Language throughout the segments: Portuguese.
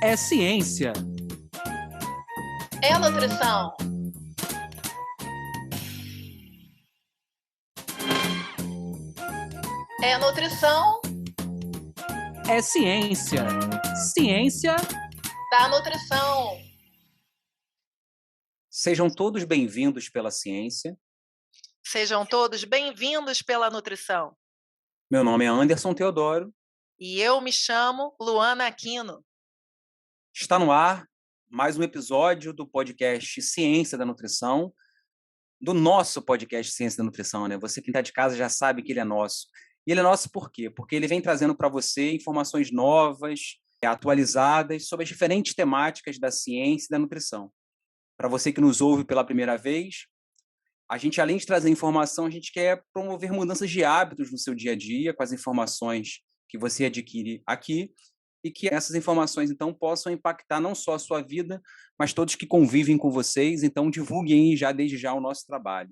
É ciência. É nutrição. É nutrição É ciência. Ciência da nutrição. Sejam todos bem-vindos pela ciência. Sejam todos bem-vindos pela nutrição. Meu nome é Anderson Teodoro. E eu me chamo Luana Aquino. Está no ar mais um episódio do podcast Ciência da Nutrição, do nosso podcast Ciência da Nutrição, né? Você que está de casa já sabe que ele é nosso. E ele é nosso por quê? Porque ele vem trazendo para você informações novas, atualizadas, sobre as diferentes temáticas da ciência e da nutrição. Para você que nos ouve pela primeira vez, a gente, além de trazer informação, a gente quer promover mudanças de hábitos no seu dia a dia, com as informações que você adquire aqui, e que essas informações, então, possam impactar não só a sua vida, mas todos que convivem com vocês. Então, divulguem já, desde já, o nosso trabalho.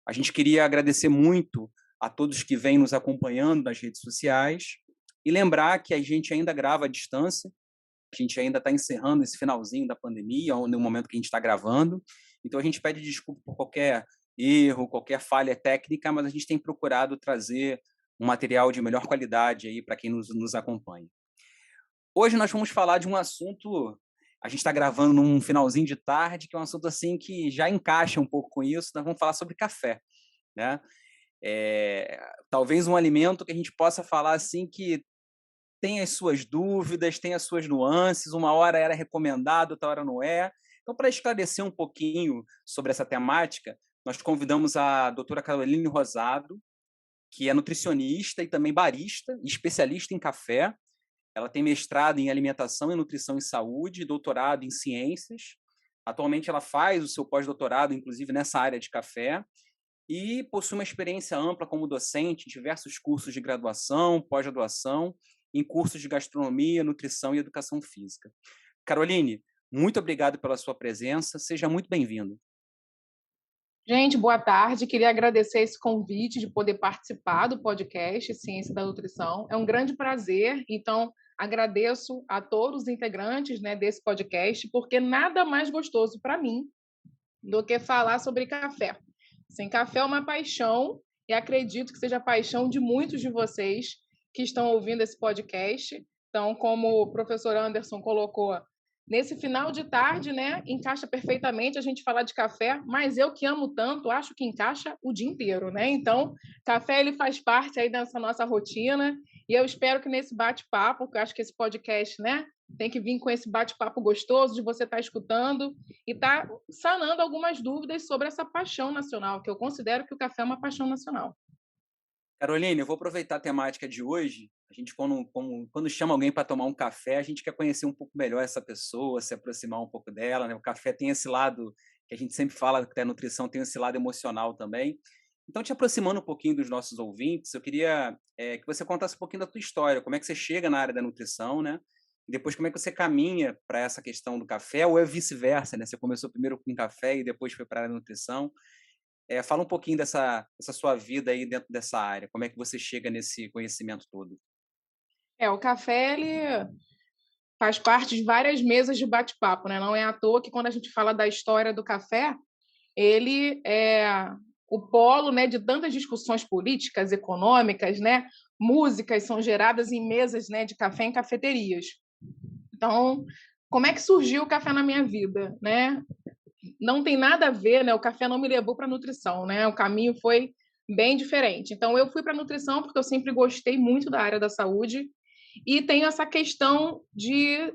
A gente queria agradecer muito a todos que vêm nos acompanhando nas redes sociais e lembrar que a gente ainda grava à distância, a gente ainda está encerrando esse finalzinho da pandemia, no momento que a gente está gravando. Então, a gente pede desculpa por qualquer erro, qualquer falha técnica, mas a gente tem procurado trazer um material de melhor qualidade aí para quem nos acompanha. Hoje nós vamos falar de um assunto, a gente está gravando num finalzinho de tarde, que é um assunto assim que já encaixa um pouco com isso. Nós vamos falar sobre café, né? Talvez um alimento que a gente possa falar assim que tem as suas dúvidas, tem as suas nuances, uma hora era recomendado, outra hora não é. Então, para esclarecer um pouquinho sobre essa temática, nós convidamos a doutora Caroline Rosado, que é nutricionista e também barista, especialista em café. Ela tem mestrado em alimentação e nutrição em saúde, doutorado em ciências. Atualmente ela faz o seu pós-doutorado, inclusive, nessa área de café, e possui uma experiência ampla como docente em diversos cursos de graduação, pós-graduação, em cursos de gastronomia, nutrição e educação física. Caroline, muito obrigado pela sua presença. Seja muito bem-vinda. Gente, boa tarde. Queria agradecer esse convite de poder participar do podcast Ciência da Nutrição. É um grande prazer. Então, agradeço a todos os integrantes, né, desse podcast, porque nada mais gostoso para mim do que falar sobre café. Sem café é uma paixão e acredito que seja a paixão de muitos de vocês que estão ouvindo esse podcast. Então, como o professor Anderson colocou, nesse final de tarde, né, encaixa perfeitamente a gente falar de café, mas eu que amo tanto, acho que encaixa o dia inteiro, né? Então, café ele faz parte aí dessa nossa rotina e eu espero que nesse bate-papo, porque eu acho que esse podcast, né, tem que vir com esse bate-papo gostoso de você estar escutando e estar sanando algumas dúvidas sobre essa paixão nacional, que eu considero que o café é uma paixão nacional. Caroline, eu vou aproveitar a temática de hoje. A gente, quando chama alguém para tomar um café, a gente quer conhecer um pouco melhor essa pessoa, se aproximar um pouco dela, né? O café tem esse lado que a gente sempre fala que a nutrição tem esse lado emocional também. Então, te aproximando um pouquinho dos nossos ouvintes, eu queria que você contasse um pouquinho da tua história, como é que você chega na área da nutrição, né? E depois, como é que você caminha para essa questão do café, ou é vice-versa, né? Você começou primeiro com café e depois foi para a área da nutrição. Fala um pouquinho dessa sua vida aí dentro dessa área. Como é que você chega nesse conhecimento todo? O café, ele faz parte de várias mesas de bate-papo, né? Não é à toa que quando a gente fala da história do café, ele é o polo, né, de tantas discussões políticas, econômicas, né? Músicas são geradas em mesas, né, de café em cafeterias. Então, como é que surgiu o café na minha vida, né? Não tem nada a ver, né? O café não me levou para a nutrição, né? O caminho foi bem diferente. Então, eu fui para a nutrição porque eu sempre gostei muito da área da saúde e tenho essa questão de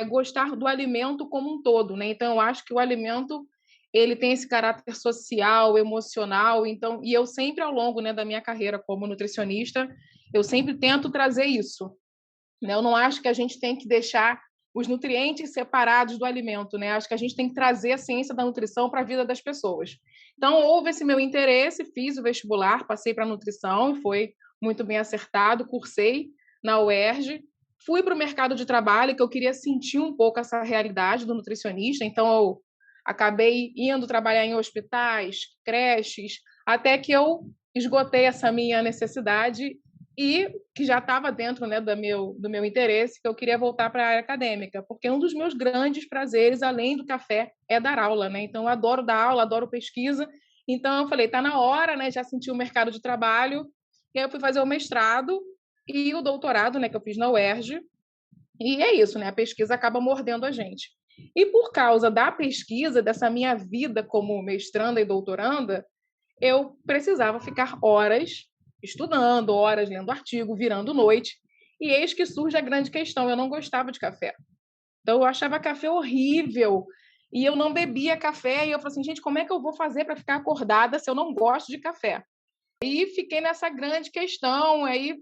gostar do alimento como um todo, né? Então, eu acho que o alimento ele tem esse caráter social, emocional. Então, e eu sempre ao longo, né, da minha carreira como nutricionista, eu sempre tento trazer isso. Né? Eu não acho que a gente tem que deixar os nutrientes separados do alimento, né? Acho que a gente tem que trazer a ciência da nutrição para a vida das pessoas. Então, houve esse meu interesse, fiz o vestibular, passei para nutrição, foi muito bem acertado, cursei na UERJ, fui para o mercado de trabalho, que eu queria sentir um pouco essa realidade do nutricionista, então eu acabei indo trabalhar em hospitais, creches, até que eu esgotei essa minha necessidade e que já estava dentro, né, do meu interesse, que eu queria voltar para a área acadêmica, porque um dos meus grandes prazeres, além do café, é dar aula, né? Então, eu adoro dar aula, adoro pesquisa. Então, eu falei, tá na hora, né? Já senti o mercado de trabalho. E aí eu fui fazer o mestrado e o doutorado, né, que eu fiz na UERJ. E é isso, né? A pesquisa acaba mordendo a gente. E por causa da pesquisa, dessa minha vida como mestranda e doutoranda, eu precisava ficar horas estudando, horas lendo artigo, virando noite. E eis que surge a grande questão: eu não gostava de café. Então, eu achava café horrível. E eu não bebia café. E eu falei assim, gente, como é que eu vou fazer para ficar acordada se eu não gosto de café? E fiquei nessa grande questão. Aí,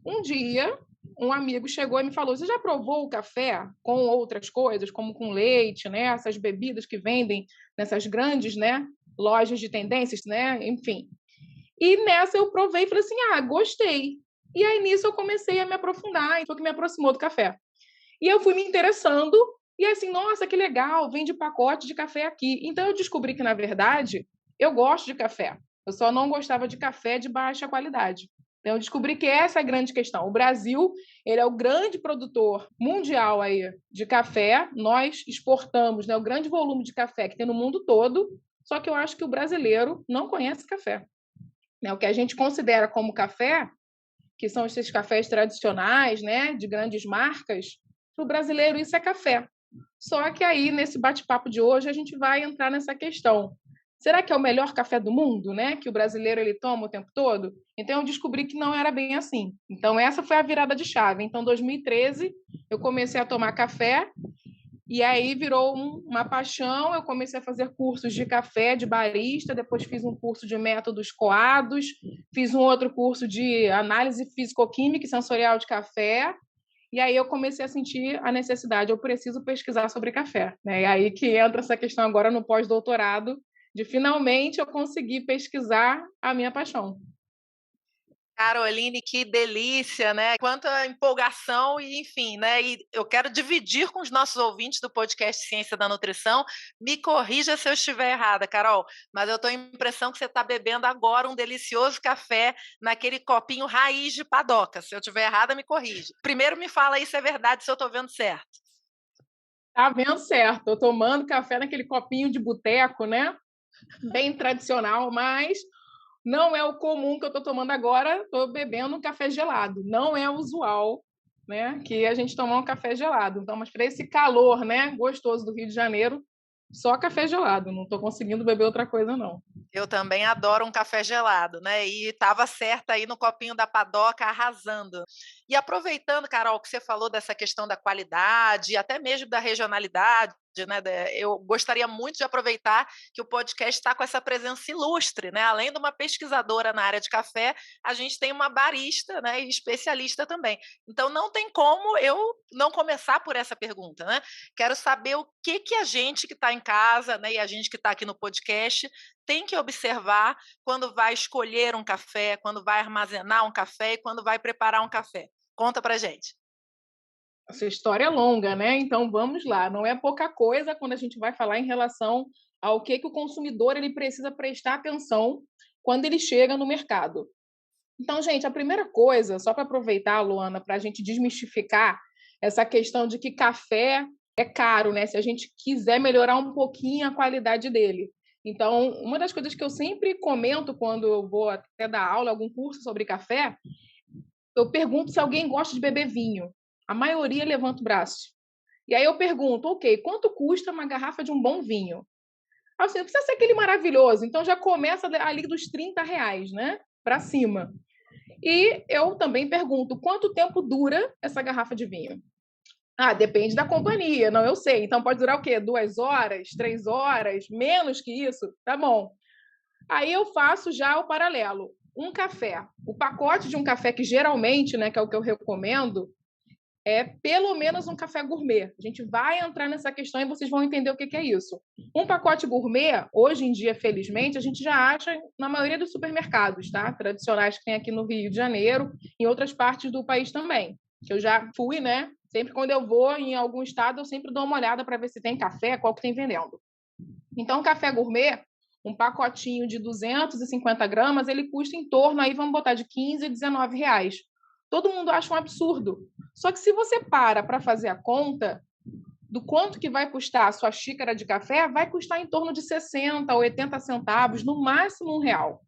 um dia, um amigo chegou e me falou: você já provou o café com outras coisas, como com leite, né? Essas bebidas que vendem nessas grandes, né, lojas de tendências, né? Enfim. E nessa eu provei e falei assim: ah, gostei. E aí nisso eu comecei a me aprofundar, e foi que me aproximou do café. E eu fui me interessando, e assim, nossa, que legal, vende pacote de café aqui. Então eu descobri que, na verdade, eu gosto de café. Eu só não gostava de café de baixa qualidade. Então eu descobri que essa é a grande questão. O Brasil, ele é o grande produtor mundial aí de café. Nós exportamos, né, o grande volume de café que tem no mundo todo, só que eu acho que o brasileiro não conhece café. Né? O que a gente considera como café, que são esses cafés tradicionais, né, de grandes marcas, para o brasileiro isso é café. Só que aí, nesse bate-papo de hoje, a gente vai entrar nessa questão. Será que é o melhor café do mundo, né? Que o brasileiro ele toma o tempo todo? Então, eu descobri que não era bem assim. Então, essa foi a virada de chave. Então, em 2013, eu comecei a tomar café e aí virou uma paixão. Eu comecei a fazer cursos de café, de barista, depois fiz um curso de métodos coados, fiz um outro curso de análise físico-química e sensorial de café. E aí eu comecei a sentir a necessidade, eu preciso pesquisar sobre café. Né? E aí que entra essa questão agora no pós-doutorado, de finalmente eu conseguir pesquisar a minha paixão. Caroline, que delícia, né? Quanta empolgação e, enfim, né? E eu quero dividir com os nossos ouvintes do podcast Ciência da Nutrição. Me corrija se eu estiver errada, Carol, mas eu tenho a impressão que você está bebendo agora um delicioso café naquele copinho raiz de padoca. Se eu estiver errada, me corrija. Primeiro me fala aí se é verdade, se eu estou vendo certo. Tá vendo certo, tô tomando café naquele copinho de boteco, né? Bem tradicional, mas não é o comum que eu estou tomando agora, estou bebendo um café gelado. Não é usual, né, que a gente tomar um café gelado. Então, mas para esse calor, né, gostoso do Rio de Janeiro, só café gelado. Não estou conseguindo beber outra coisa, não. Eu também adoro um café gelado, né? E estava certa aí no copinho da padoca, arrasando. E aproveitando, Carol, que você falou dessa questão da qualidade, até mesmo da regionalidade, né? Eu gostaria muito de aproveitar que o podcast está com essa presença ilustre, né? Além de uma pesquisadora na área de café, a gente tem uma barista, né? E especialista também. Então não tem como eu não começar por essa pergunta, né? Quero saber o que a gente que está em casa, né? E a gente que está aqui no podcast tem que observar quando vai escolher um café, quando vai armazenar um café e quando vai preparar um café. Conta pra gente. Essa história é longa, né? Então vamos lá. Não é pouca coisa quando a gente vai falar em relação ao que o consumidor ele precisa prestar atenção quando ele chega no mercado. Então, gente, a primeira coisa, só para aproveitar, Luana, para a gente desmistificar essa questão de que café é caro, né? Se a gente quiser melhorar um pouquinho a qualidade dele. Então, uma das coisas que eu sempre comento quando eu vou até dar aula, algum curso sobre café, eu pergunto se alguém gosta de beber vinho. A maioria levanta o braço. E aí eu pergunto, ok, quanto custa uma garrafa de um bom vinho? Assim, não precisa ser aquele maravilhoso, então já começa ali dos R$ 30, né? Para cima. E eu também pergunto, quanto tempo dura essa garrafa de vinho? Ah, depende da companhia, não, eu sei. Então pode durar o quê? 2 horas, 3 horas, menos que isso? Tá bom. Aí eu faço já o paralelo. Um café. O pacote de um café que geralmente, né, que é o que eu recomendo, é pelo menos um café gourmet. A gente vai entrar nessa questão e vocês vão entender o que é isso. Um pacote gourmet, hoje em dia, felizmente, a gente já acha na maioria dos supermercados, tá? Tradicionais que tem aqui no Rio de Janeiro, em outras partes do país também. Que eu já fui, né? Sempre quando eu vou em algum estado, eu sempre dou uma olhada para ver se tem café, qual que tem vendendo. Então, café gourmet, um pacotinho de 250 gramas, ele custa em torno, aí vamos botar de 15 a 19 reais. Todo mundo acha um absurdo. Só que se você para fazer a conta do quanto que vai custar a sua xícara de café, vai custar em torno de 60 ou 80 centavos, no máximo R$1.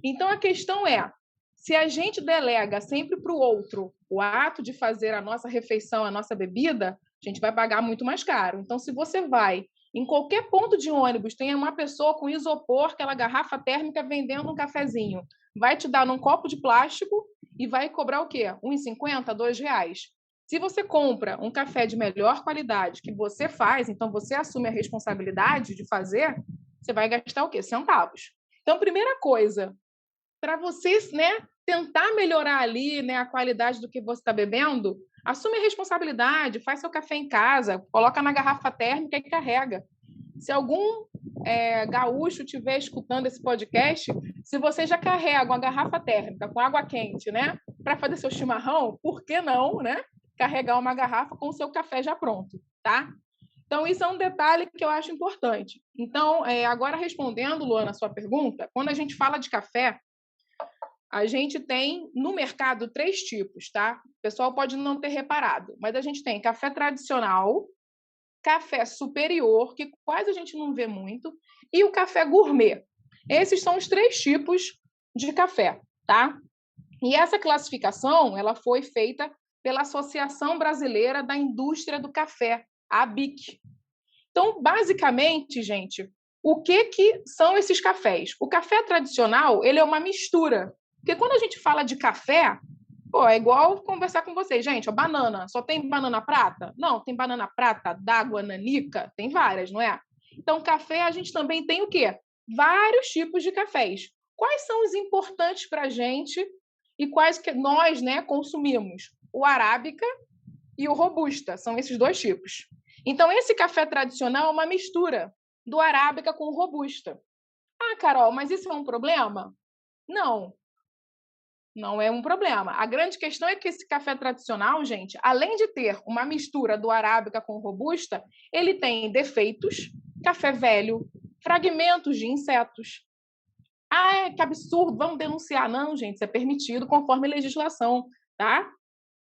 Então, a questão é, se a gente delega sempre para o outro o ato de fazer a nossa refeição, a nossa bebida, a gente vai pagar muito mais caro. Então, se você vai em qualquer ponto de ônibus, tem uma pessoa com isopor, aquela garrafa térmica vendendo um cafezinho, vai te dar num copo de plástico e vai cobrar o quê? R$1,50, R$2. Se você compra um café de melhor qualidade, que você faz, então você assume a responsabilidade de fazer, você vai gastar o quê? Centavos. Então, primeira coisa, para vocês, né, tentar melhorar ali, né, a qualidade do que você está bebendo, assume a responsabilidade, faz seu café em casa, coloca na garrafa térmica e carrega. Se algum gaúcho estiver escutando esse podcast, se você já carrega uma garrafa térmica com água quente, né, para fazer seu chimarrão, por que não, né, carregar uma garrafa com o seu café já pronto, tá? Então, isso é um detalhe que eu acho importante. Então, agora respondendo, Luana, a sua pergunta, quando a gente fala de café, a gente tem no mercado 3 tipos, tá? O pessoal pode não ter reparado, mas a gente tem café tradicional, café superior, que quase a gente não vê muito, e o café gourmet. Esses são os 3 tipos de café, tá? E essa classificação, ela foi feita pela Associação Brasileira da Indústria do Café, a ABIC. Então, basicamente, gente, o que são esses cafés? O café tradicional, ele é uma mistura. Porque quando a gente fala de café, é igual conversar com vocês. Gente, banana, só tem banana prata? Não, tem banana prata, d'água, nanica, tem várias, não é? Então, café, a gente também tem o quê? Vários tipos de cafés. Quais são os importantes para a gente e quais que nós, né, consumimos? O arábica e o robusta, são esses 2 tipos. Então, esse café tradicional é uma mistura do arábica com o robusta. Ah, Carol, mas isso é um problema? Não. Não é um problema. A grande questão é que esse café tradicional, gente, além de ter uma mistura do arábica com o robusta, ele tem defeitos, café velho, fragmentos de insetos. Ah, que absurdo, vamos denunciar. Não, gente, isso é permitido conforme a legislação, tá?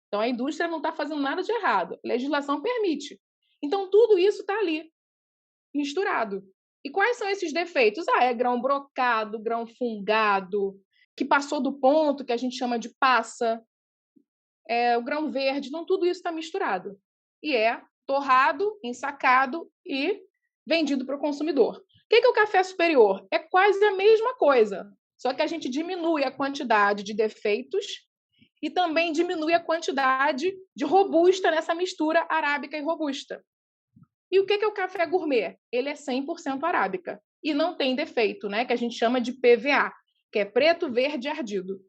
Então, a indústria não está fazendo nada de errado. A legislação permite. Então, tudo isso está ali, misturado. E quais são esses defeitos? É grão brocado, grão fungado, que passou do ponto, que a gente chama de passa, o grão verde, então tudo isso está misturado. E é torrado, ensacado e vendido para o consumidor. O que é o café superior? É quase a mesma coisa, só que a gente diminui a quantidade de defeitos e também diminui a quantidade de robusta nessa mistura arábica e robusta. E o que é o café gourmet? Ele é 100% arábica e não tem defeito, né? Que a gente chama de PVA, que é preto, verde e ardido.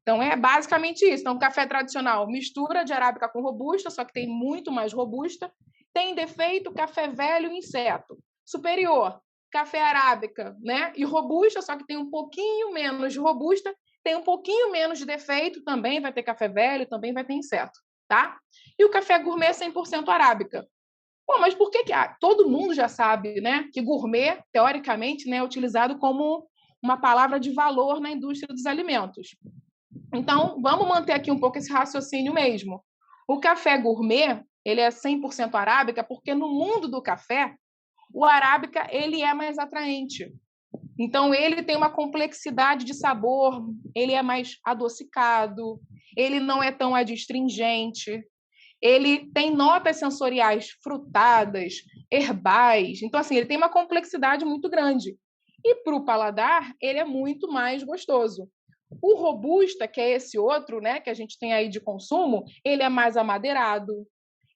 Então, é basicamente isso. Então, café tradicional, mistura de arábica com robusta, só que tem muito mais robusta. Tem defeito, café velho e inseto. Superior, café arábica, né? E robusta, só que tem um pouquinho menos de robusta, tem um pouquinho menos de defeito, também vai ter café velho, também vai ter inseto, tá? E o café gourmet é 100% arábica. Pô, mas por que todo mundo já sabe, né, que gourmet, teoricamente, né, é utilizado como uma palavra de valor na indústria dos alimentos. Então, vamos manter aqui um pouco esse raciocínio mesmo. O café gourmet, ele é 100% arábica, porque no mundo do café, o arábica, ele é mais atraente. Então, ele tem uma complexidade de sabor, ele é mais adocicado, ele não é tão adstringente, ele tem notas sensoriais frutadas, herbais. Então, assim, ele tem uma complexidade muito grande. E para o paladar, ele é muito mais gostoso. O robusta, que é esse outro, né, que a gente tem aí de consumo, ele é mais amadeirado,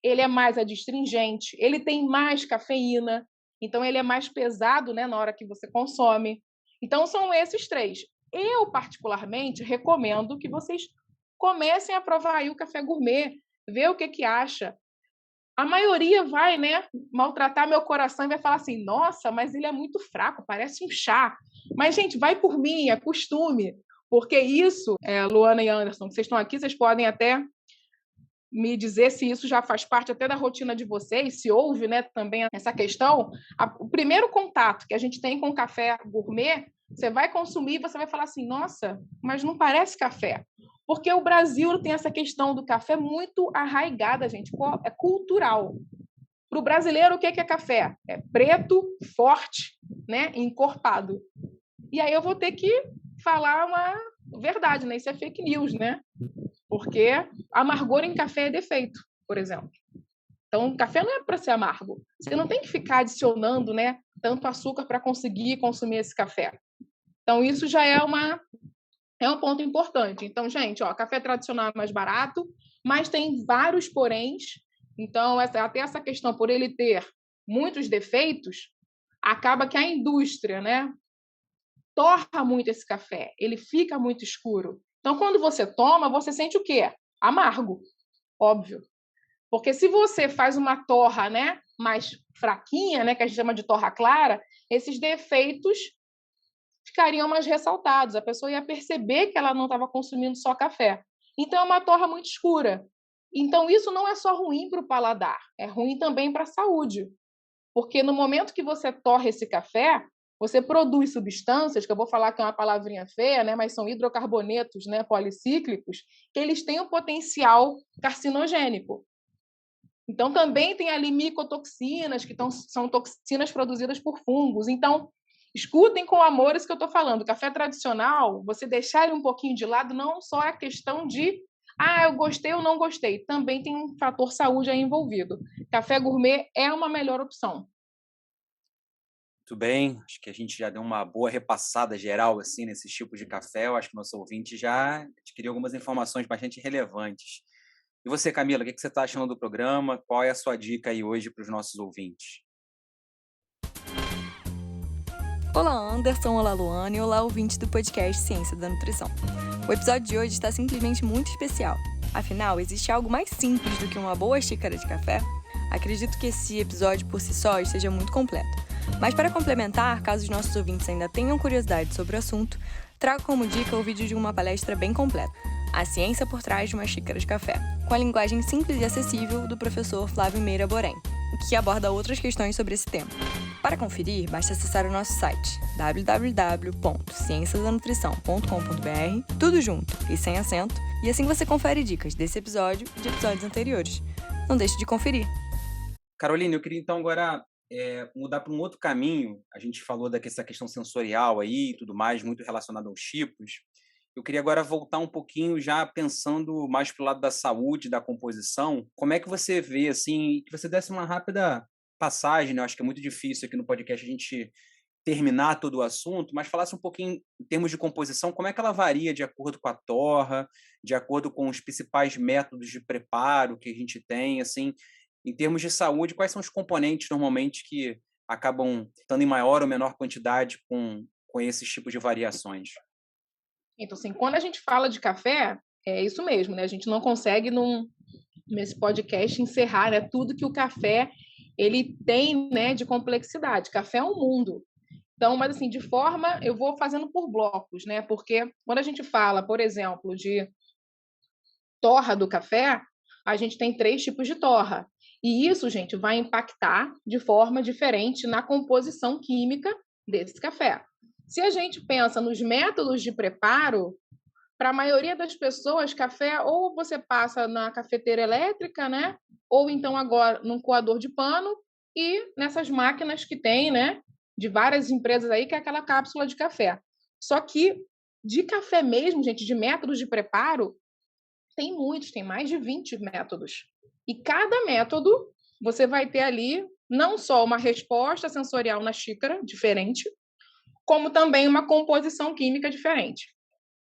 ele é mais adstringente, ele tem mais cafeína, então ele é mais pesado, né, na hora que você consome. Então, são esses 3. Eu, particularmente, recomendo que vocês comecem a provar aí o café gourmet, ver o que acha. A maioria vai, né, maltratar meu coração e vai falar assim, nossa, mas ele é muito fraco, parece um chá. Mas, gente, vai por mim, é costume. Porque isso, Luana e Anderson, que vocês estão aqui, vocês podem até me dizer se isso já faz parte até da rotina de vocês, se houve, né, também essa questão. O primeiro contato que a gente tem com o café gourmet, você vai consumir e você vai falar assim, nossa, mas não parece café. Porque o Brasil tem essa questão do café muito arraigada, gente, é cultural. Para o brasileiro, o que é café? É preto, forte, né, encorpado. E aí eu vou ter que falar uma verdade, né? Isso é fake news, né? Porque amargor em café é defeito, por exemplo. Então, café não é para ser amargo. Você não tem que ficar adicionando, né, tanto açúcar para conseguir consumir esse café. Então, isso já é um ponto importante. Então, gente, ó, café tradicional é mais barato, mas tem vários poréns. Então, até essa questão, por ele ter muitos defeitos, acaba que a indústria, né, torra muito esse café, ele fica muito escuro. Então, quando você toma, você sente o quê? Amargo, óbvio. Porque se você faz uma torra, né, mais fraquinha, né, que a gente chama de torra clara, esses defeitos ficariam mais ressaltados. A pessoa ia perceber que ela não estava consumindo só café. Então, é uma torra muito escura. Então, isso não é só ruim para o paladar, é ruim também para a saúde. Porque no momento que você torra esse café, você produz substâncias, que eu vou falar que é uma palavrinha feia, né, mas são hidrocarbonetos, né, policíclicos, que eles têm um potencial carcinogênico. Então, também tem ali micotoxinas, que são toxinas produzidas por fungos. Então, escutem com amor isso que eu estou falando. Café tradicional, você deixar ele um pouquinho de lado, não só é questão de eu gostei ou não gostei. Também tem um fator saúde aí envolvido. Café gourmet é uma melhor opção. Muito bem, acho que a gente já deu uma boa repassada geral assim nesses tipos de café. Eu acho que nosso ouvinte já adquiriu algumas informações bastante relevantes. E você, Camila, o que você está achando do programa? Qual é a sua dica aí hoje para os nossos ouvintes? Olá, Anderson, olá, Luana e olá, ouvinte do podcast Ciência da Nutrição. O episódio de hoje está simplesmente muito especial. Afinal, existe algo mais simples do que uma boa xícara de café? Acredito que esse episódio por si só esteja muito completo. Mas para complementar, caso os nossos ouvintes ainda tenham curiosidade sobre o assunto, trago como dica o vídeo de uma palestra bem completa, A Ciência por Trás de uma Xícara de Café, com a linguagem simples e acessível do professor Flávio Meira Borém, que aborda outras questões sobre esse tema. Para conferir, basta acessar o nosso site www.cienciasdanutrição.com.br, tudo junto e sem acento, e assim você confere dicas desse episódio e de episódios anteriores. Não deixe de conferir. Caroline, eu queria então agora mudar para um outro caminho. A gente falou dessa questão sensorial aí e tudo mais, muito relacionado aos tipos. Eu queria agora voltar um pouquinho já pensando mais para o lado da saúde, da composição. Como é que você vê, assim, que você desse uma rápida passagem, né? Eu acho que é muito difícil aqui no podcast a gente terminar todo o assunto, mas falasse um pouquinho em termos de composição, como é que ela varia de acordo com a torra, de acordo com os principais métodos de preparo que a gente tem, assim, em termos de saúde, quais são os componentes normalmente que acabam estando em maior ou menor quantidade com esses tipos de variações? Então, assim, quando a gente fala de café, é isso mesmo, né? A gente não consegue, nesse podcast, encerrar, né, tudo que o café ele tem, né, de complexidade. Café é um mundo. Então, mas assim, eu vou fazendo por blocos, né? Porque quando a gente fala, por exemplo, de torra do café, a gente tem 3 tipos de torra. E isso, gente, vai impactar de forma diferente na composição química desse café. Se a gente pensa nos métodos de preparo, para a maioria das pessoas, café ou você passa na cafeteira elétrica, né? Ou então agora num coador de pano e nessas máquinas que tem, né? De várias empresas aí, que é aquela cápsula de café. Só que de café mesmo, gente, de métodos de preparo, tem muitos, tem mais de 20 métodos. E cada método, você vai ter ali não só uma resposta sensorial na xícara diferente, como também uma composição química diferente.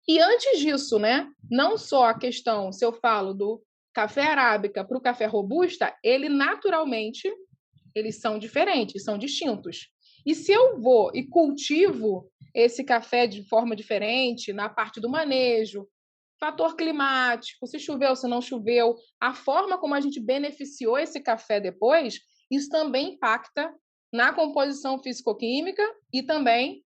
E antes disso, né, não só a questão, se eu falo do café arábica para o café robusta, eles são diferentes, são distintos. E se eu vou e cultivo esse café de forma diferente, na parte do manejo, fator climático, se choveu, se não choveu, a forma como a gente beneficiou esse café depois, isso também impacta na composição físico-química e também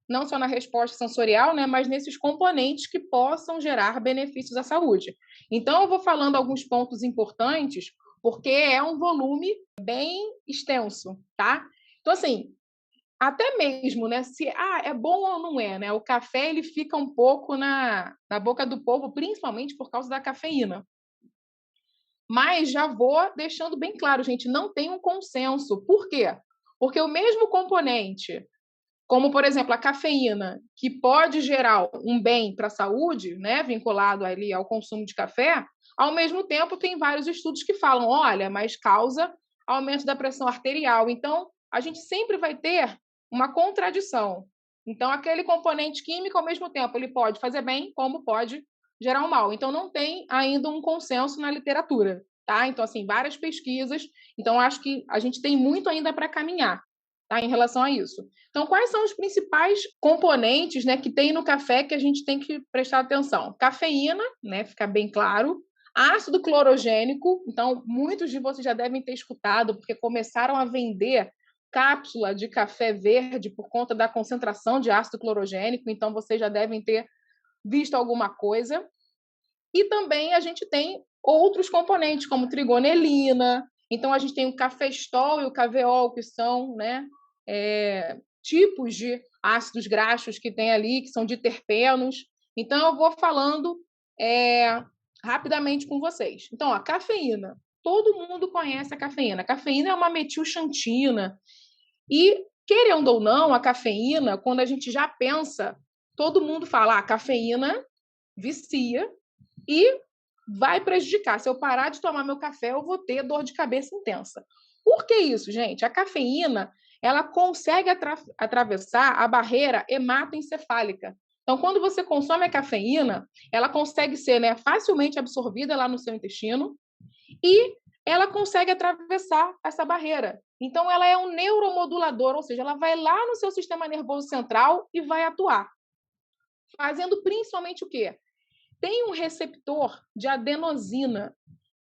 não só na resposta sensorial, né, mas nesses componentes que possam gerar benefícios à saúde. Então, eu vou falando alguns pontos importantes, porque é um volume bem extenso, tá? Então, assim, até mesmo, né, se é bom ou não é, né? O café ele fica um pouco na boca do povo, principalmente por causa da cafeína. Mas já vou deixando bem claro, gente, não tem um consenso. Por quê? Porque o mesmo componente, como, por exemplo, a cafeína, que pode gerar um bem para a saúde, né, vinculado ali ao consumo de café, ao mesmo tempo tem vários estudos que falam, olha, mas causa aumento da pressão arterial. Então, a gente sempre vai ter uma contradição. Então, aquele componente químico, ao mesmo tempo, ele pode fazer bem, como pode gerar um mal. Então, não tem ainda um consenso na literatura, tá? Então, assim, várias pesquisas. Então, acho que a gente tem muito ainda para caminhar, tá, em relação a isso. Então, quais são os principais componentes, né, que tem no café que a gente tem que prestar atenção? Cafeína, né, fica bem claro. Ácido clorogênico. Então, muitos de vocês já devem ter escutado, porque começaram a vender cápsula de café verde por conta da concentração de ácido clorogênico. Então, vocês já devem ter visto alguma coisa. E também a gente tem outros componentes, como trigonelina. Então, a gente tem o cafestol e o caveol, que são, né, tipos de ácidos graxos que tem ali, que são diterpenos. Então, eu vou falando rapidamente com vocês. Então, a cafeína. Todo mundo conhece a cafeína. A cafeína é uma metilxantina. E, querendo ou não, a cafeína, quando a gente já pensa, todo mundo fala, a cafeína vicia e vai prejudicar. Se eu parar de tomar meu café, eu vou ter dor de cabeça intensa. Por que isso, gente? A cafeína, ela consegue atravessar a barreira hematoencefálica. Então, quando você consome a cafeína, ela consegue ser, né, facilmente absorvida lá no seu intestino e ela consegue atravessar essa barreira. Então, ela é um neuromodulador, ou seja, ela vai lá no seu sistema nervoso central e vai atuar. Fazendo principalmente o quê? Tem um receptor de adenosina.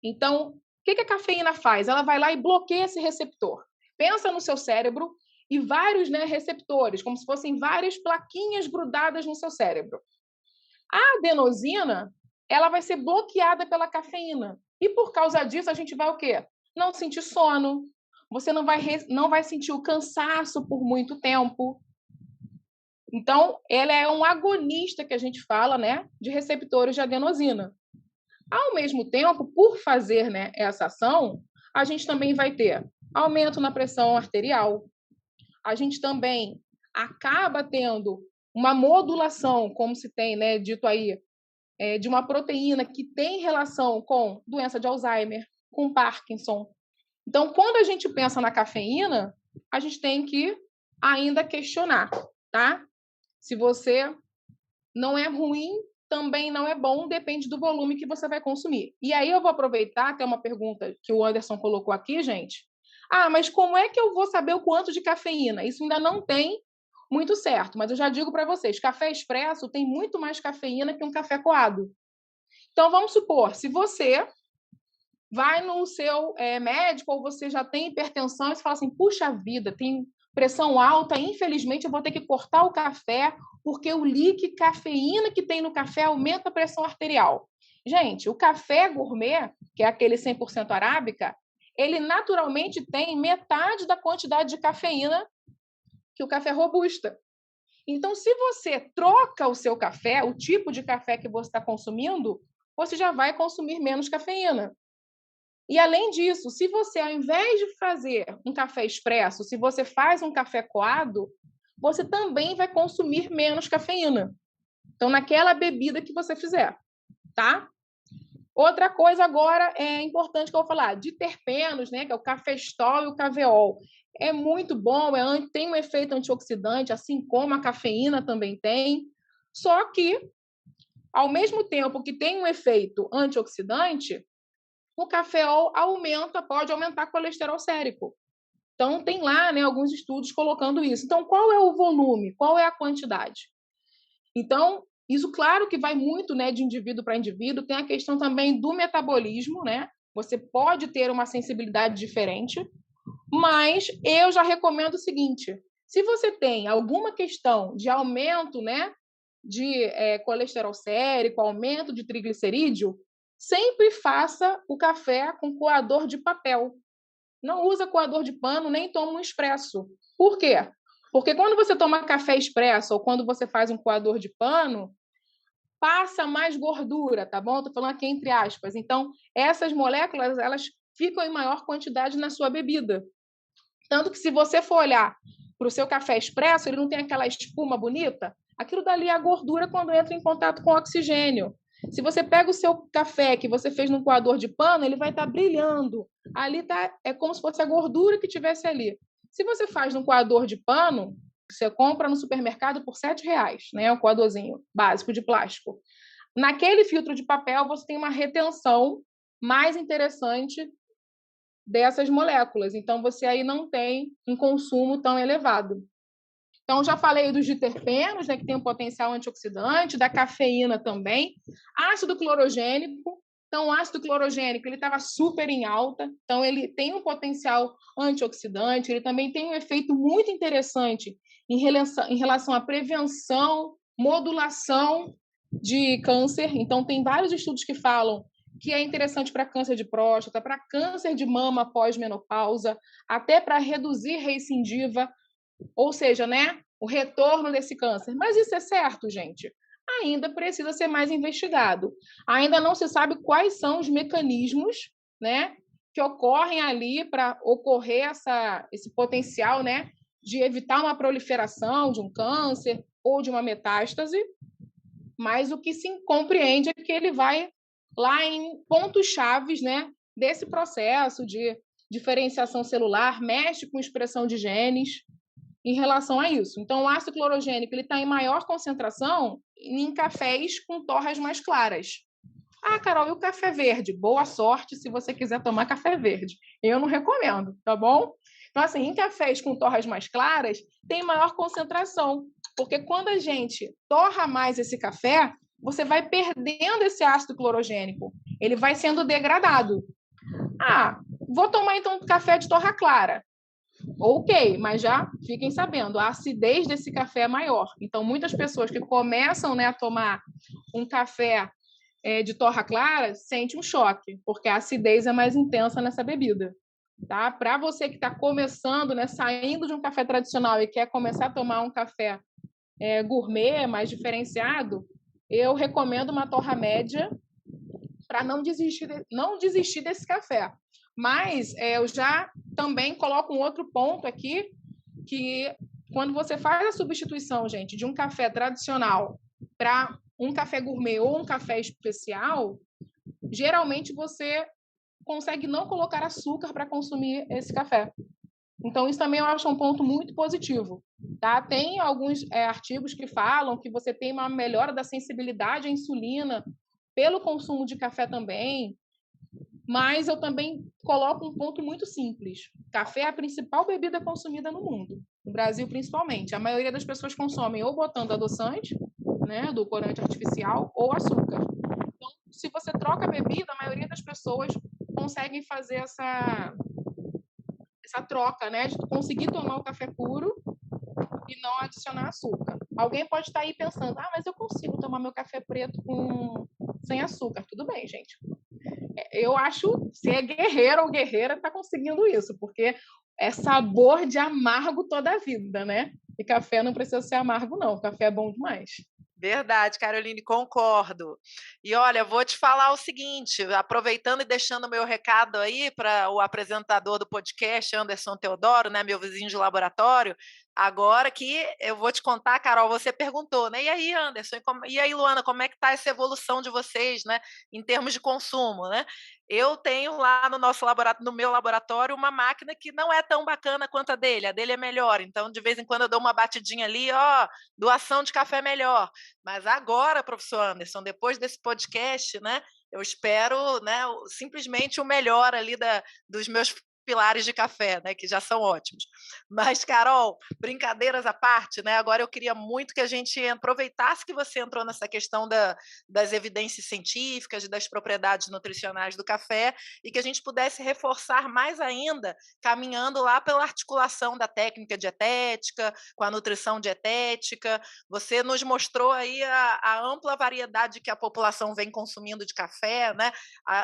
Então, o que a cafeína faz? Ela vai lá e bloqueia esse receptor. Pensa no seu cérebro e vários, né, receptores, como se fossem várias plaquinhas grudadas no seu cérebro. A adenosina, ela vai ser bloqueada pela cafeína. E por causa disso, a gente vai o quê? Não sentir sono. Você não vai sentir o cansaço por muito tempo. Então, ela é um agonista que a gente fala, né, de receptores de adenosina. Ao mesmo tempo, por fazer, né, essa ação, a gente também vai ter aumento na pressão arterial. A gente também acaba tendo uma modulação, como se tem, né, dito aí, de uma proteína que tem relação com doença de Alzheimer, com Parkinson. Então, quando a gente pensa na cafeína, a gente tem que ainda questionar, tá? Se você não é ruim, também não é bom, depende do volume que você vai consumir. E aí eu vou aproveitar, até uma pergunta que o Anderson colocou aqui, gente. Mas como é que eu vou saber o quanto de cafeína? Isso ainda não tem muito certo, mas eu já digo para vocês, café expresso tem muito mais cafeína que um café coado. Então, vamos supor, se você vai no seu médico ou você já tem hipertensão e você fala assim, puxa vida, tem pressão alta, infelizmente eu vou ter que cortar o café porque eu li que cafeína que tem no café aumenta a pressão arterial. Gente, o café gourmet, que é aquele 100% arábica, ele naturalmente tem metade da quantidade de cafeína que o café robusta. Então, se você troca o seu café, o tipo de café que você está consumindo, você já vai consumir menos cafeína. E, além disso, se você, ao invés de fazer um café expresso, se você faz um café coado, você também vai consumir menos cafeína. Então, naquela bebida que você fizer, tá? Outra coisa agora importante que eu vou falar, de terpenos, né, que é o cafestol e o caveol. É muito bom, tem um efeito antioxidante, assim como a cafeína também tem. Só que, ao mesmo tempo que tem um efeito antioxidante, o cafeol pode aumentar o colesterol sérico. Então, tem lá, né, alguns estudos colocando isso. Então, qual é o volume? Qual é a quantidade? Então, isso, claro que vai muito, né, de indivíduo para indivíduo. Tem a questão também do metabolismo, né? Você pode ter uma sensibilidade diferente, mas eu já recomendo o seguinte, Se você tem alguma questão de aumento, né, de colesterol sérico, aumento de triglicerídeo, sempre faça o café com coador de papel. Não usa coador de pano, nem toma um expresso. Por quê? Porque quando você toma café expresso ou quando você faz um coador de pano, passa mais gordura, tá bom? Estou falando aqui entre aspas. Então, essas moléculas, elas ficam em maior quantidade na sua bebida. Tanto que se você for olhar para o seu café expresso, ele não tem aquela espuma bonita? Aquilo dali é a gordura quando entra em contato com o oxigênio. Se você pega o seu café que você fez num coador de pano, ele vai estar brilhando. Ali é como se fosse a gordura que tivesse ali. Se você faz num coador de pano, você compra no supermercado por R$7, né? O coadorzinho básico de plástico. Naquele filtro de papel, você tem uma retenção mais interessante dessas moléculas. Então, você aí não tem um consumo tão elevado. Então, já falei dos diterpenos, né, que tem um potencial antioxidante, da cafeína também. Ácido clorogênico. Então, o ácido clorogênico ele estava super em alta. Então, ele tem um potencial antioxidante. Ele também tem um efeito muito interessante em relação à prevenção, modulação de câncer. Então, tem vários estudos que falam que é interessante para câncer de próstata, para câncer de mama após menopausa, até para reduzir recidiva, ou seja, né, o retorno desse câncer. Mas isso é certo, gente? Ainda precisa ser mais investigado. Ainda não se sabe quais são os mecanismos, né, que ocorrem ali para ocorrer esse potencial, né, de evitar uma proliferação de um câncer ou de uma metástase, mas o que se compreende é que ele vai lá em pontos chaves, né, desse processo de diferenciação celular, mexe com expressão de genes em relação a isso. Então, o ácido clorogênico está em maior concentração em cafés com torras mais claras. Ah, Carol, e o café verde? Boa sorte se você quiser tomar café verde. Eu não recomendo, tá bom? Então, assim, em cafés com torras mais claras, tem maior concentração, porque quando a gente torra mais esse café, você vai perdendo esse ácido clorogênico. Ele vai sendo degradado. Ah, vou tomar então café de torra clara. Ok, mas já fiquem sabendo, a acidez desse café é maior. Então, muitas pessoas que começam, né, a tomar um café de torra clara sentem um choque, porque a acidez é mais intensa nessa bebida. Tá? Para você que está começando, né, saindo de um café tradicional e quer começar a tomar um café gourmet, mais diferenciado, eu recomendo uma torra média para não desistir desse café. Mas eu já também coloco um outro ponto aqui, que quando você faz a substituição, gente, de um café tradicional para um café gourmet ou um café especial, geralmente você consegue não colocar açúcar para consumir esse café. Então, isso também eu acho um ponto muito positivo. Tá? Tem alguns artigos que falam que você tem uma melhora da sensibilidade à insulina pelo consumo de café também, mas eu também coloco um ponto muito simples. Café é a principal bebida consumida no mundo, no Brasil principalmente. A maioria das pessoas consomem ou botando adoçante, né, edulcorante artificial, ou açúcar. Então, se você troca a bebida, a maioria das pessoas consegue fazer essa troca, né, de conseguir tomar o café puro e não adicionar açúcar. Alguém pode estar aí pensando, mas eu consigo tomar meu café preto sem açúcar. Tudo bem, gente. Eu acho, se é guerreiro ou guerreira, está conseguindo isso, porque é sabor de amargo toda a vida, né? E café não precisa ser amargo, não. Café é bom demais. Verdade, Caroline, concordo. E olha, vou te falar o seguinte, aproveitando e deixando o meu recado aí para o apresentador do podcast, Anderson Teodoro, né, meu vizinho de laboratório, agora que eu vou te contar, Carol, você perguntou, né? E aí, Anderson, e aí, Luana, como é que está essa evolução de vocês, né, em termos de consumo, né? Eu tenho lá no meu laboratório uma máquina que não é tão bacana quanto a dele é melhor, então de vez em quando eu dou uma batidinha ali, doação de café melhor. Mas agora, professor Anderson, depois desse podcast, né, eu espero, né, simplesmente o melhor ali dos meus pilares de café, né, que já são ótimos. Mas, Carol, brincadeiras à parte, né, agora eu queria muito que a gente aproveitasse que você entrou nessa questão das evidências científicas e das propriedades nutricionais do café e que a gente pudesse reforçar mais ainda, caminhando lá pela articulação da técnica dietética, com a nutrição dietética. Você nos mostrou aí a ampla variedade que a população vem consumindo de café, né?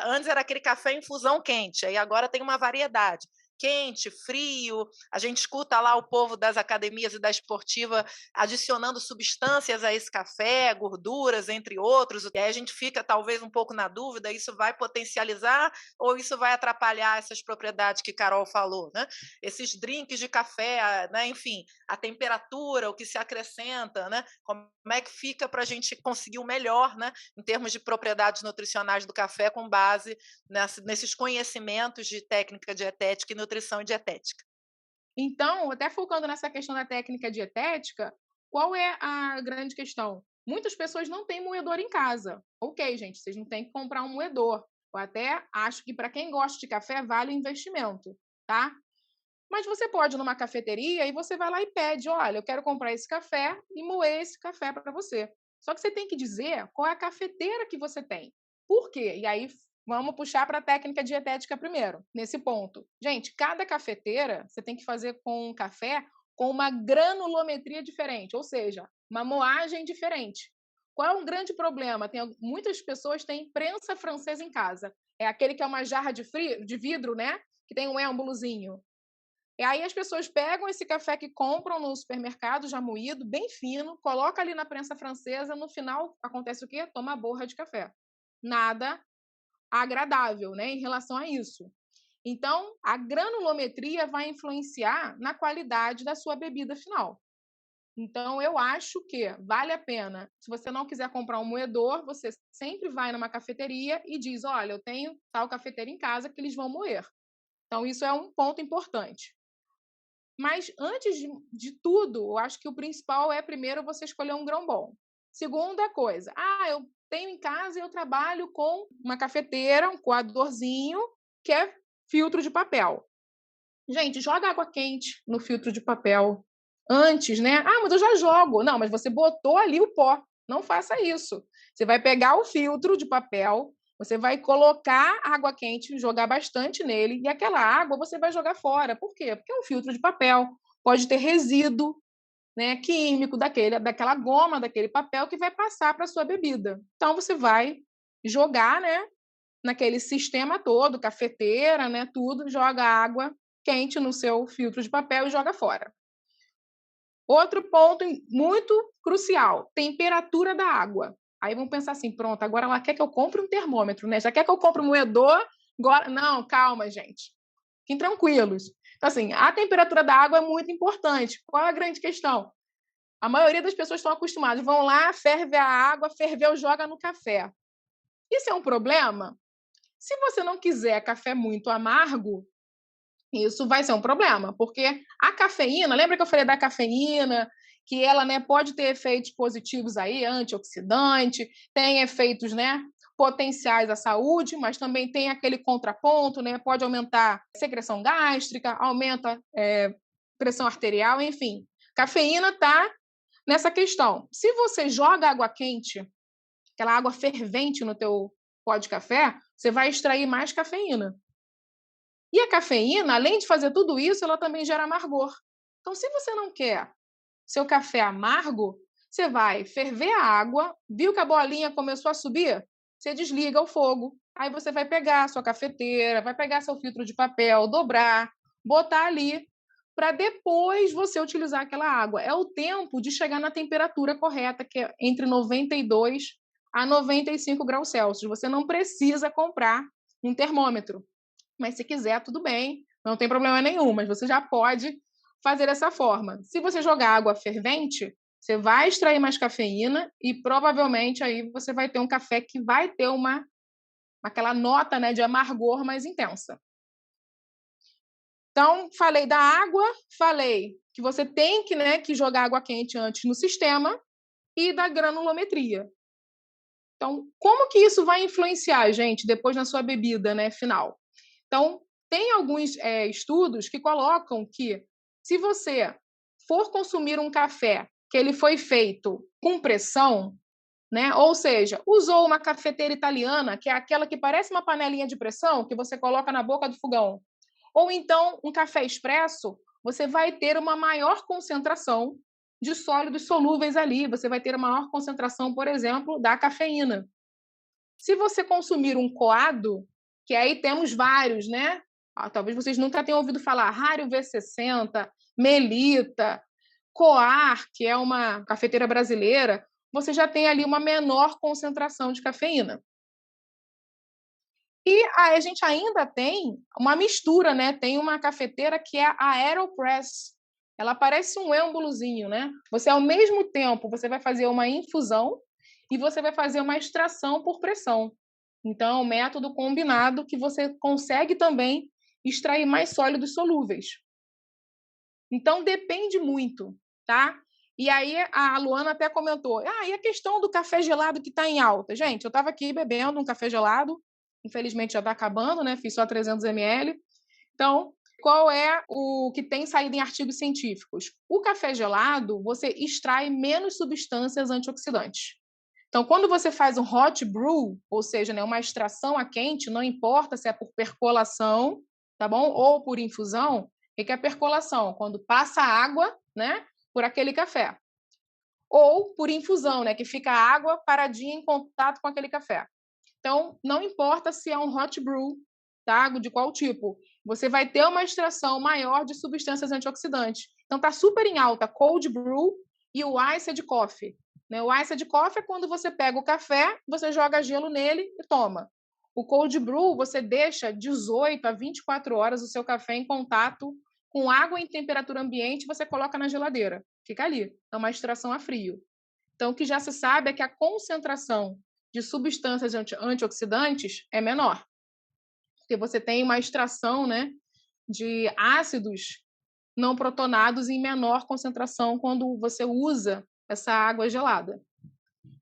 Antes era aquele café em infusão quente, aí agora tem uma variedade. Quente, frio, a gente escuta lá o povo das academias e da esportiva adicionando substâncias a esse café, gorduras, entre outros, e aí a gente fica talvez um pouco na dúvida, isso vai potencializar ou isso vai atrapalhar essas propriedades que Carol falou, né? Esses drinks de café, né? Enfim, a temperatura, o que se acrescenta, né? Como é que fica para a gente conseguir o melhor, né? Em termos de propriedades nutricionais do café com base nesses conhecimentos de técnica dietética e nutrição e dietética. Então, até focando nessa questão da técnica dietética, qual é a grande questão? Muitas pessoas não têm moedor em casa. Ok, gente, vocês não têm que comprar um moedor. Eu até acho que para quem gosta de café vale o investimento, tá? Mas você pode ir numa cafeteria e você vai lá e pede, olha, eu quero comprar esse café e moer esse café para você. Só que você tem que dizer qual é a cafeteira que você tem. Por quê? E aí vamos puxar para a técnica dietética primeiro, nesse ponto. Gente, cada cafeteira você tem que fazer com um café com uma granulometria diferente, ou seja, uma moagem diferente. Qual é um grande problema? Muitas pessoas têm prensa francesa em casa. É aquele que é uma jarra de vidro, né? Que tem um êmbolozinho. E aí as pessoas pegam esse café que compram no supermercado, já moído, bem fino, coloca ali na prensa francesa, no final acontece o quê? Toma borra de café. Nada agradável, né, em relação a isso. Então, a granulometria vai influenciar na qualidade da sua bebida final. Então, eu acho que vale a pena, se você não quiser comprar um moedor, você sempre vai numa cafeteria e diz, olha, eu tenho tal cafeteira em casa que eles vão moer. Então, isso é um ponto importante. Mas, antes de tudo, eu acho que o principal é, primeiro, você escolher um grão bom. Segunda coisa, eu tenho em casa e eu trabalho com uma cafeteira, um coadorzinho, que é filtro de papel. Gente, joga água quente no filtro de papel antes, né? Mas eu já jogo. Não, mas você botou ali o pó. Não faça isso. Você vai pegar o filtro de papel, você vai colocar água quente, jogar bastante nele, e aquela água você vai jogar fora. Por quê? Porque é um filtro de papel, pode ter resíduo, né, químico daquela goma, daquele papel que vai passar para a sua bebida. Então, você vai jogar, né, naquele sistema todo, cafeteira, né, tudo, joga água quente no seu filtro de papel e joga fora. Outro ponto muito crucial, temperatura da água. Aí vão pensar assim, pronto, agora ela quer que eu compre um termômetro, né? Já quer que eu compre um moedor? Agora... Não, calma, gente. Fiquem tranquilos. Então, assim, a temperatura da água é muito importante. Qual é a grande questão? A maioria das pessoas estão acostumadas, vão lá, ferve a água, ferveu, joga no café. Isso é um problema? Se você não quiser café muito amargo, isso vai ser um problema, porque a cafeína, lembra que eu falei da cafeína, que ela, né, pode ter efeitos positivos aí, antioxidante, tem efeitos, né, potenciais à saúde, mas também tem aquele contraponto, né, pode aumentar a secreção gástrica, aumenta pressão arterial, enfim. Cafeína está nessa questão. Se você joga água quente, aquela água fervente no teu pó de café, você vai extrair mais cafeína. E a cafeína, além de fazer tudo isso, ela também gera amargor. Então, se você não quer seu café amargo, você vai ferver a água, viu que a bolinha começou a subir? Você desliga o fogo. Aí você vai pegar a sua cafeteira, vai pegar seu filtro de papel, dobrar, botar ali, para depois você utilizar aquela água. É o tempo de chegar na temperatura correta, que é entre 92 a 95 graus Celsius. Você não precisa comprar um termômetro. Mas se quiser, tudo bem, não tem problema nenhum, mas você já pode fazer dessa forma. Se você jogar água fervente, você vai extrair mais cafeína e provavelmente aí você vai ter um café que vai ter aquela nota, né, de amargor mais intensa. Então, falei da água, falei que você tem que, né, que jogar água quente antes no sistema e da granulometria. Então, como que isso vai influenciar, gente, depois na sua bebida, né, final? Então, tem alguns estudos que colocam que se você for consumir um café que ele foi feito com pressão, né? Ou seja, usou uma cafeteira italiana, que é aquela que parece uma panelinha de pressão que você coloca na boca do fogão, ou então um café expresso, você vai ter uma maior concentração de sólidos solúveis ali, você vai ter a maior concentração, por exemplo, da cafeína. Se você consumir um coado, que aí temos vários, né? Talvez vocês nunca tenham ouvido falar, Rario V60, Melita, Coar, que é uma cafeteira brasileira, você já tem ali uma menor concentração de cafeína. E aí a gente ainda tem uma mistura, né? Tem uma cafeteira que é a Aeropress. Ela parece um êmbolozinho, né? Você, ao mesmo tempo, você vai fazer uma infusão e você vai fazer uma extração por pressão. Então, é um método combinado que você consegue também extrair mais sólidos solúveis. Então, depende muito, tá? E aí, a Luana até comentou, e a questão do café gelado que está em alta? Gente, eu estava aqui bebendo um café gelado, infelizmente já está acabando, né? Fiz só 300 ml. Então, qual é o que tem saído em artigos científicos? O café gelado, você extrai menos substâncias antioxidantes. Então, quando você faz um hot brew, ou seja, né, uma extração a quente, não importa se é por percolação, tá bom? Ou por infusão, o que é percolação? Quando passa água, né, por aquele café. Ou por infusão, né, que fica a água paradinha em contato com aquele café. Então, não importa se é um hot brew, tá? De qual tipo, você vai ter uma extração maior de substâncias antioxidantes. Então, está super em alta cold brew e o iced coffee. Né? O iced coffee é quando você pega o café, você joga gelo nele e toma. O cold brew, você deixa 18 a 24 horas o seu café em contato com água em temperatura ambiente, você coloca na geladeira. Fica ali. É uma extração a frio. Então, o que já se sabe é que a concentração de substâncias antioxidantes é menor. Porque você tem uma extração, né, de ácidos não protonados em menor concentração quando você usa essa água gelada.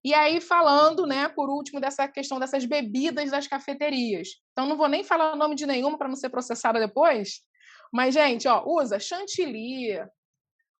E aí, falando, né, por último, dessa questão dessas bebidas das cafeterias. Então, não vou nem falar o nome de nenhuma para não ser processada depois. Mas, gente, usa chantilly,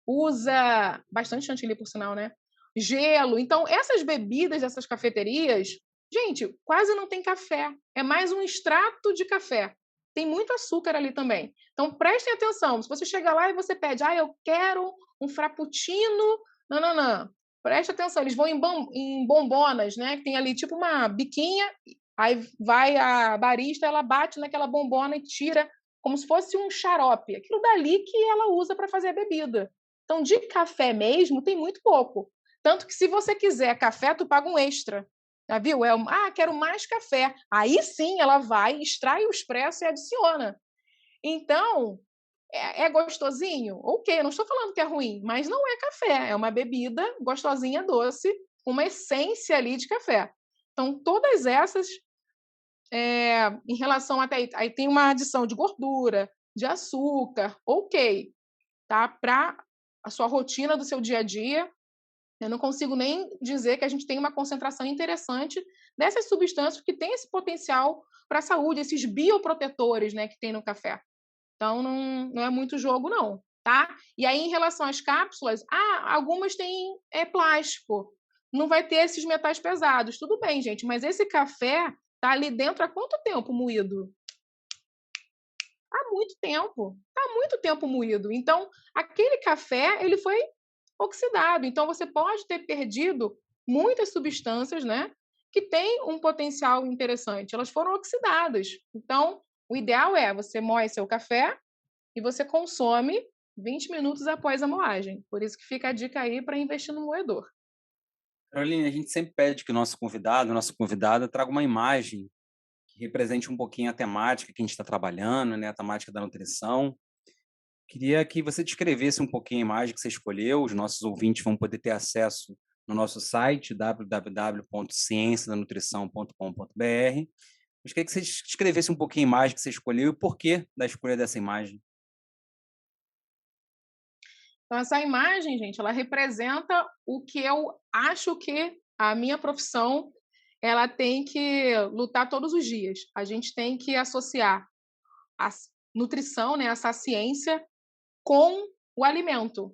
usa bastante chantilly, por sinal, né? Gelo. Então, essas bebidas dessas cafeterias, gente, quase não tem café. É mais um extrato de café. Tem muito açúcar ali também. Então, prestem atenção. Se você chega lá e você pede, eu quero um frappuccino, não. Preste atenção. Eles vão em bombonas, né? Que tem ali tipo uma biquinha, aí vai a barista, ela bate naquela bombona e tira como se fosse um xarope. Aquilo dali que ela usa para fazer a bebida. Então, de café mesmo, tem muito pouco. Tanto que se você quiser café, tu paga um extra. Já viu? Quero mais café. Aí sim ela vai, extrai o expresso e adiciona. Então, é gostosinho? Ok, eu não estou falando que é ruim, mas não é café. É uma bebida gostosinha, doce, uma essência ali de café. Então, todas essas, em relação até... Aí tem uma adição de gordura, de açúcar, ok. Tá? Para a sua rotina do seu dia a dia, eu não consigo nem dizer que a gente tem uma concentração interessante dessas substâncias que têm esse potencial para a saúde, esses bioprotetores, né, que tem no café. Então, não é muito jogo, não, tá? E aí, em relação às cápsulas, algumas têm plástico, não vai ter esses metais pesados. Tudo bem, gente, mas esse café tá ali dentro há quanto tempo moído? Há muito tempo moído. Então, aquele café, ele foi oxidado. Então, você pode ter perdido muitas substâncias, né, que têm um potencial interessante. Elas foram oxidadas. Então, o ideal é você moe seu café e você consome 20 minutos após a moagem. Por isso que fica a dica aí para investir no moedor. Caroline, a gente sempre pede que o nosso convidado, nossa convidada, traga uma imagem que represente um pouquinho a temática que a gente está trabalhando, né, a temática da nutrição. Queria que você descrevesse um pouquinho a imagem que você escolheu. Os nossos ouvintes vão poder ter acesso no nosso site, www.cienciadanutrição.com.br. Mas queria que você descrevesse um pouquinho a imagem que você escolheu e o porquê da escolha dessa imagem. Então, essa imagem, gente, ela representa o que eu acho que a minha profissão ela tem que lutar todos os dias. A gente tem que associar nutrição, né, essa ciência com o alimento.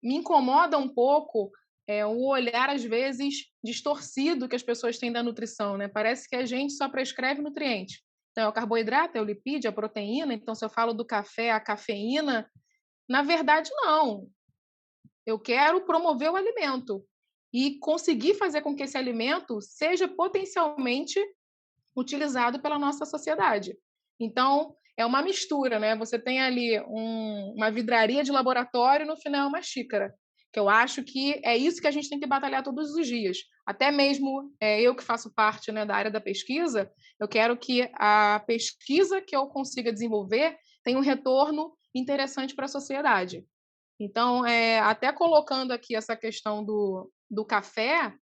Me incomoda um pouco o olhar, às vezes, distorcido que as pessoas têm da nutrição, né? Parece que a gente só prescreve nutrientes. Então, é o carboidrato, é o lipídio, a proteína. Então, se eu falo do café, a cafeína, na verdade, não. Eu quero promover o alimento e conseguir fazer com que esse alimento seja potencialmente utilizado pela nossa sociedade. Então, é uma mistura, né? Você tem ali uma vidraria de laboratório, no final uma xícara, que eu acho que é isso que a gente tem que batalhar todos os dias. Até mesmo eu que faço parte, né, da área da pesquisa, eu quero que a pesquisa que eu consiga desenvolver tenha um retorno interessante para a sociedade. Então, até colocando aqui essa questão do café,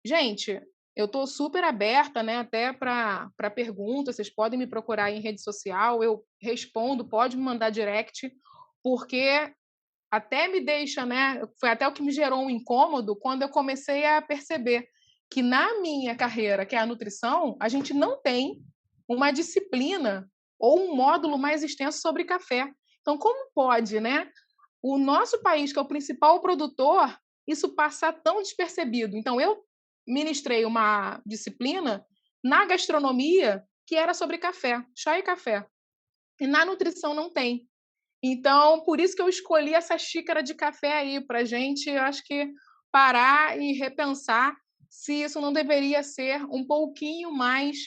gente, eu estou super aberta, né, até para perguntas, vocês podem me procurar em rede social, eu respondo, pode me mandar direct, porque até me deixa, né, foi até o que me gerou um incômodo quando eu comecei a perceber que na minha carreira, que é a nutrição, a gente não tem uma disciplina ou um módulo mais extenso sobre café. Então, como pode, né, o nosso país, que é o principal produtor, isso passar tão despercebido? Então, eu ministrei uma disciplina na gastronomia que era sobre café, chá e café. E na nutrição não tem. Então, por isso que eu escolhi essa xícara de café aí, para a gente, eu acho que, parar e repensar se isso não deveria ser um pouquinho mais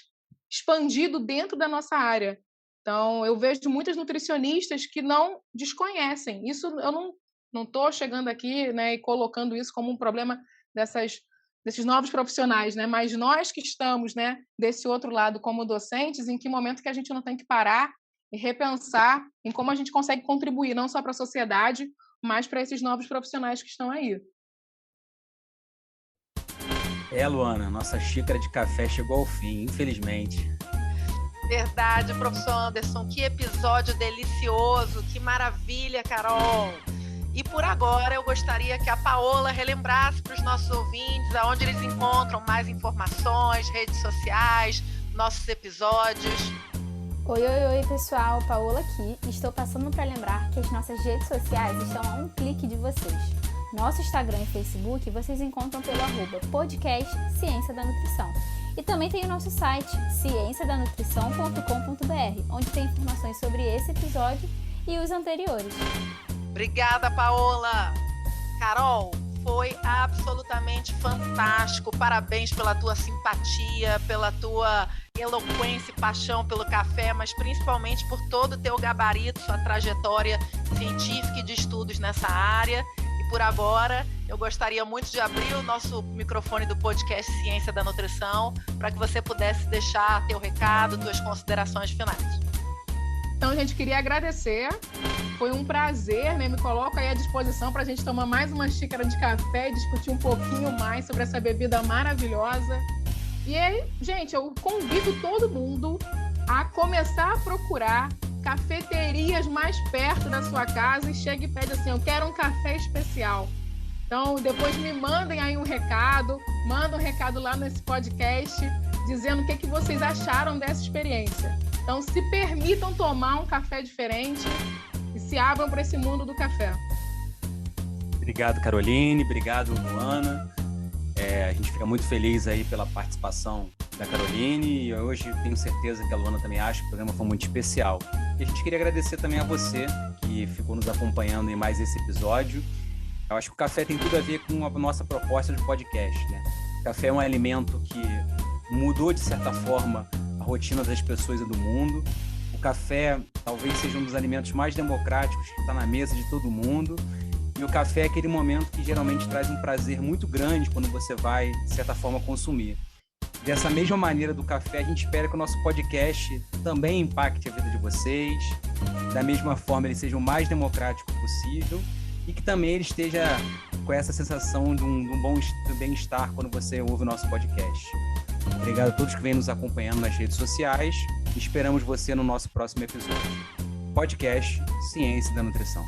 expandido dentro da nossa área. Então, eu vejo muitas nutricionistas que não desconhecem. Isso eu não estou chegando aqui, né, e colocando isso como um problema desses novos profissionais, né? Mas nós que estamos, né, desse outro lado como docentes, em que momento que a gente não tem que parar e repensar em como a gente consegue contribuir não só para a sociedade, mas para esses novos profissionais que estão aí. Luana, nossa xícara de café chegou ao fim, infelizmente. Verdade, professor Anderson, que episódio delicioso, que maravilha, Carol. E por agora eu gostaria que a Paola relembrasse para os nossos ouvintes aonde eles encontram mais informações, redes sociais, nossos episódios. Oi, pessoal, Paola aqui. Estou passando para lembrar que as nossas redes sociais estão a um clique de vocês. Nosso Instagram e Facebook vocês encontram pelo @podcast Ciência da Nutrição. E também tem o nosso site, cienciadanutrição.com.br, onde tem informações sobre esse episódio e os anteriores. Obrigada, Paola. Carol, foi absolutamente fantástico. Parabéns pela tua simpatia, pela tua eloquência e paixão pelo café, mas principalmente por todo o teu gabarito, sua trajetória científica e de estudos nessa área. E por agora, eu gostaria muito de abrir o nosso microfone do podcast Ciência da Nutrição para que você pudesse deixar teu recado, tuas considerações finais. Então, gente, queria agradecer. Foi um prazer, né? Me coloco aí à disposição para a gente tomar mais uma xícara de café e discutir um pouquinho mais sobre essa bebida maravilhosa. E aí, gente, eu convido todo mundo a começar a procurar cafeterias mais perto da sua casa e chega e pede assim, eu quero um café especial. Então, depois me mandem aí um recado, manda um recado lá nesse podcast, dizendo o que vocês acharam dessa experiência. Então, se permitam tomar um café diferente e se abram para esse mundo do café. Obrigado, Caroline. Obrigado, Luana. A gente fica muito feliz aí pela participação da Caroline e hoje tenho certeza que a Luana também acha que o programa foi muito especial. E a gente queria agradecer também a você que ficou nos acompanhando em mais esse episódio. Eu acho que o café tem tudo a ver com a nossa proposta de podcast, né? O café é um alimento que mudou, de certa forma, a rotina das pessoas e do mundo. O café talvez seja um dos alimentos mais democráticos que está na mesa de todo mundo. E o café é aquele momento que geralmente traz um prazer muito grande quando você vai, de certa forma, consumir. Dessa mesma maneira do café, a gente espera que o nosso podcast também impacte a vida de vocês. Da mesma forma, ele seja o mais democrático possível e que também ele esteja com essa sensação de um bom bem-estar quando você ouve o nosso podcast. Obrigado a todos que vêm nos acompanhando nas redes sociais. Esperamos você no nosso próximo episódio. Podcast Ciência da Nutrição.